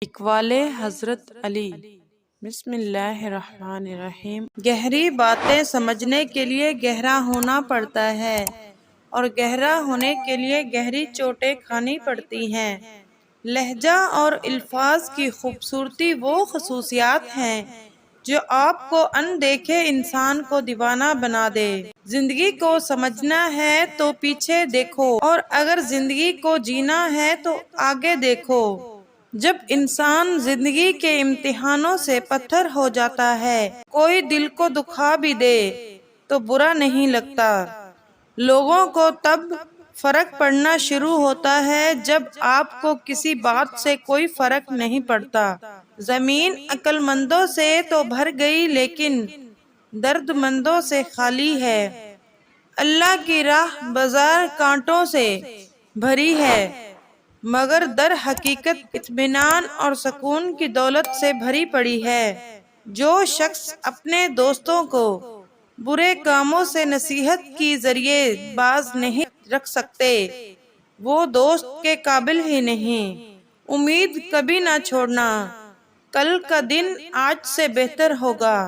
اقوال حضرت علی۔ بسم اللہ الرحمن الرحیم۔ گہری باتیں سمجھنے کے لیے گہرا ہونا پڑتا ہے اور گہرا ہونے کے لیے گہری چوٹیں کھانی پڑتی ہیں۔ لہجہ اور الفاظ کی خوبصورتی وہ خصوصیات ہیں جو آپ کو اندیکھے انسان کو دیوانہ بنا دے۔ زندگی کو سمجھنا ہے تو پیچھے دیکھو اور اگر زندگی کو جینا ہے تو آگے دیکھو۔ جب انسان زندگی کے امتحانوں سے پتھر ہو جاتا ہے، کوئی دل کو دکھا بھی دے تو برا نہیں لگتا۔ لوگوں کو تب فرق پڑنا شروع ہوتا ہے جب آپ کو کسی بات سے کوئی فرق نہیں پڑتا۔ زمین عقل مندوں سے تو بھر گئی لیکن درد مندوں سے خالی ہے۔ اللہ کی راہ بازار کانٹوں سے بھری ہے مگر در حقیقت اطمینان اور سکون کی دولت سے بھری پڑی ہے۔ جو شخص اپنے دوستوں کو برے کاموں سے نصیحت کے ذریعے باز نہیں رکھ سکتے وہ دوست کے قابل ہی نہیں۔ امید کبھی نہ چھوڑنا، کل کا دن آج سے بہتر ہوگا۔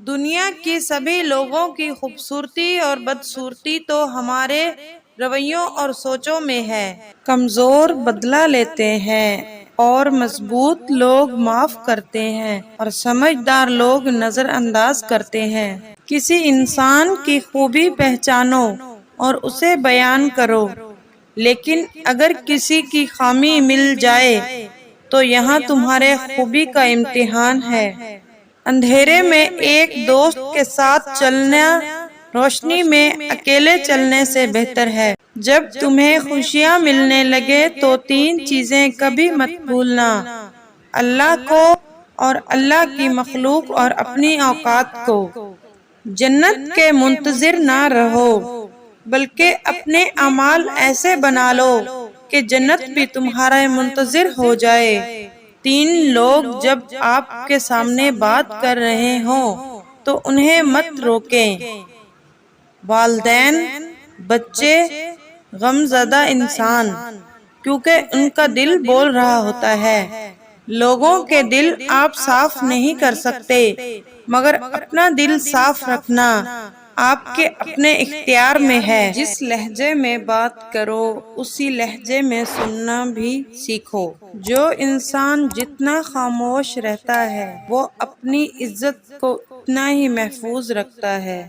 دنیا کی سبھی لوگوں کی خوبصورتی اور بدصورتی تو ہمارے رویوں اور سوچوں میں ہے۔ کمزور بدلہ لیتے ہیں اور مضبوط لوگ معاف کرتے ہیں اور سمجھدار لوگ نظر انداز کرتے ہیں۔ کسی انسان کی خوبی پہچانو اور اسے بیان کرو، لیکن اگر کسی کی خامی مل جائے تو یہاں تمہارے خوبی کا امتحان ہے۔ اندھیرے میں ایک دوست کے ساتھ چلنا روشنی میں اکیلے چلنے سے بہتر ہے۔ جب تمہیں خوشیاں ملنے لگے تو تین چیزیں کبھی مت بھولنا: اللہ کو اور اللہ کی مخلوق اور اپنی اوقات کو۔ جنت کے منتظر نہ رہو بلکہ اپنے اعمال ایسے بنا لو کہ جنت بھی تمہارا منتظر ہو جائے۔ تین لوگ جب آپ کے سامنے بات کر رہے ہوں تو انہیں مت روکیں: والدین، بچے، غمزدہ انسان، کیونکہ ان کا دل بول رہا ہوتا ہے۔ لوگوں کے دل آپ صاف نہیں کر سکتے مگر اپنا دل صاف رکھنا آپ کے اپنے اختیار میں ہے۔ جس لہجے میں بات کرو اسی لہجے میں سننا بھی سیکھو۔ جو انسان جتنا خاموش رہتا ہے وہ اپنی عزت کو اتنا ہی محفوظ رکھتا ہے۔